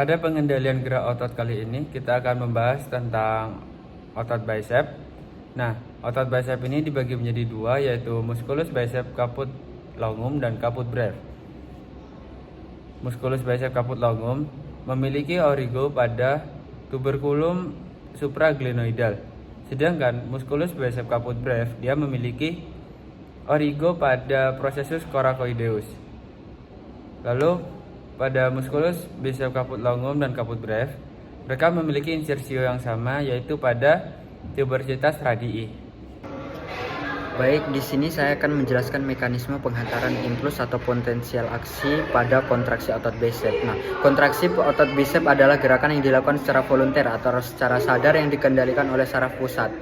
Pada pengendalian gerak otot kali ini kita akan membahas tentang otot bicep. Nah, otot bicep ini dibagi menjadi dua, yaitu musculus bicep caput longum dan caput breve. Musculus bicep caput longum memiliki origo pada tuberculum supraglenoidal. Sedangkan musculus bicep caput breve dia memiliki origo pada processus coracoideus. Lalu pada musculus bicep caput longum dan caput breve, mereka memiliki insersio yang sama, yaitu pada tuberositas radii. Baik, di sini saya akan menjelaskan mekanisme penghantaran impuls atau potensial aksi pada kontraksi otot bicep. Nah, kontraksi otot bicep adalah gerakan yang dilakukan secara volunter atau secara sadar yang dikendalikan oleh saraf pusat.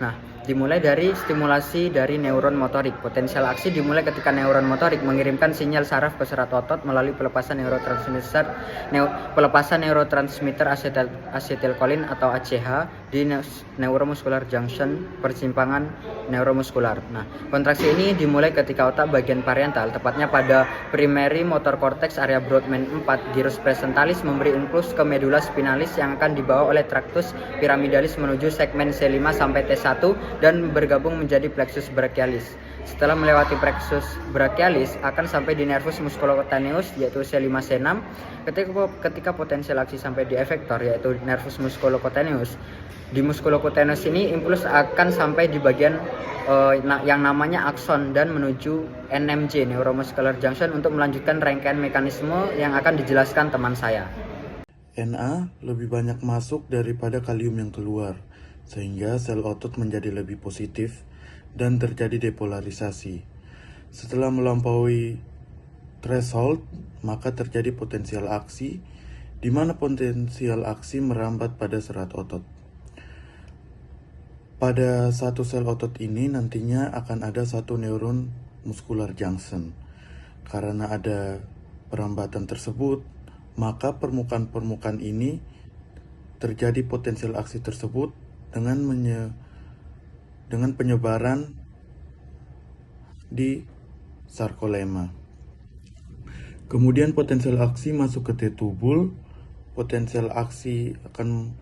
Nah, dimulai dari stimulasi dari neuron motorik. Potensial aksi dimulai ketika neuron motorik mengirimkan sinyal saraf ke serat otot melalui pelepasan neurotransmitter asetilkolin atau ACH di neuromuscular junction persimpangan neuromuskular. Nah, kontraksi ini dimulai ketika otak bagian parietal, tepatnya pada primary motor cortex area Brodmann 4, gyrus presentalis memberi impuls ke medula spinalis yang akan dibawa oleh tractus pyramidalis menuju segmen C5 sampai T1 dan bergabung menjadi plexus brachialis. Setelah melewati plexus brachialis akan sampai di nervus musculocutaneus yaitu C5-C6. Ketika potensial aksi sampai di efektor yaitu nervus musculocutaneus, di musculocutaneus ini impuls akan sampai di bagian yang namanya akson dan menuju NMJ neuromuscular junction untuk melanjutkan rangkaian mekanisme yang akan dijelaskan teman saya. Na lebih banyak masuk daripada kalium yang keluar, sehingga sel otot menjadi lebih positif dan terjadi depolarisasi. Setelah melampaui threshold, maka terjadi potensial aksi, di mana potensial aksi merambat pada serat otot. Pada satu sel otot ini nantinya akan ada satu neuron muscular junction. Karena ada perambatan tersebut, maka permukaan-permukaan ini terjadi potensial aksi tersebut dengan penyebaran di sarkolema. Kemudian potensial aksi masuk ke T-tubul. Potensial aksi akan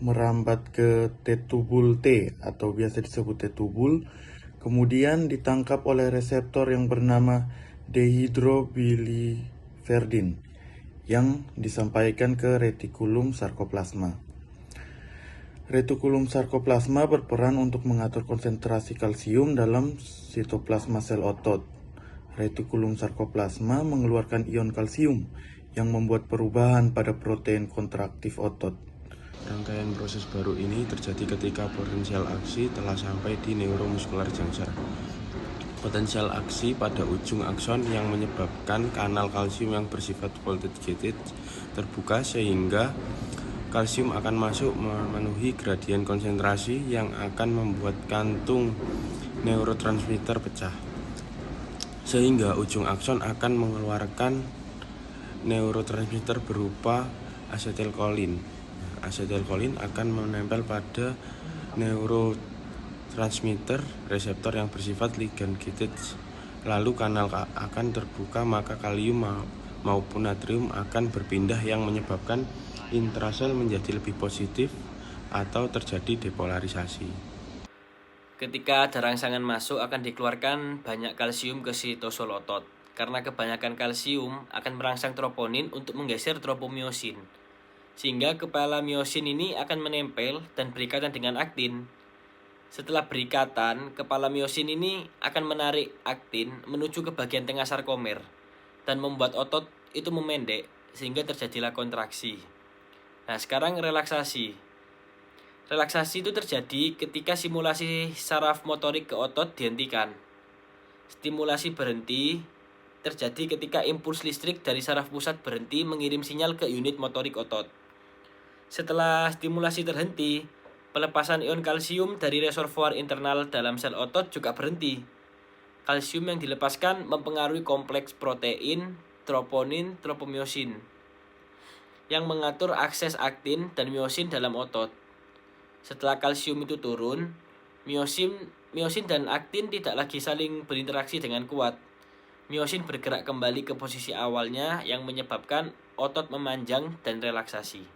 merambat ke T-tubul T atau biasa disebut T-tubul. Kemudian ditangkap oleh reseptor yang bernama dehydrobiliverdin yang disampaikan ke retikulum sarkoplasma. Retikulum sarkoplasma berperan untuk mengatur konsentrasi kalsium dalam sitoplasma sel otot. Retikulum sarkoplasma mengeluarkan ion kalsium yang membuat perubahan pada protein kontraktif otot. Rangkaian proses baru ini terjadi ketika potensial aksi telah sampai di neuromuscular junction. Potensial aksi pada ujung akson yang menyebabkan kanal kalsium yang bersifat voltage gated terbuka sehingga kalsium akan masuk memenuhi gradien konsentrasi yang akan membuat kantung neurotransmitter pecah. Sehingga ujung akson akan mengeluarkan neurotransmitter berupa asetilkolin. Asetilkolin akan menempel pada neurotransmitter reseptor yang bersifat ligand gated. Lalu kanal akan terbuka, maka kalium maupun natrium akan berpindah yang menyebabkan intrasel menjadi lebih positif atau terjadi depolarisasi. Ketika ada rangsangan masuk akan dikeluarkan banyak kalsium ke sitosol otot. Karena kebanyakan kalsium akan merangsang troponin untuk menggeser tropomyosin. Sehingga kepala myosin ini akan menempel dan berikatan dengan aktin. Setelah berikatan, kepala myosin ini akan menarik aktin menuju ke bagian tengah sarkomer dan membuat otot itu memendek sehingga terjadilah kontraksi. Nah, sekarang relaksasi. Relaksasi itu terjadi ketika simulasi saraf motorik ke otot dihentikan. Stimulasi berhenti terjadi ketika impuls listrik dari saraf pusat berhenti mengirim sinyal ke unit motorik otot. Setelah stimulasi terhenti, pelepasan ion kalsium dari reservoir internal dalam sel otot juga berhenti. Kalsium yang dilepaskan mempengaruhi kompleks protein, troponin, tropomyosin yang mengatur akses aktin dan myosin dalam otot. Setelah kalsium itu turun, myosin dan aktin tidak lagi saling berinteraksi dengan kuat. miosin bergerak kembali ke posisi awalnya yang menyebabkan otot memanjang dan relaksasi.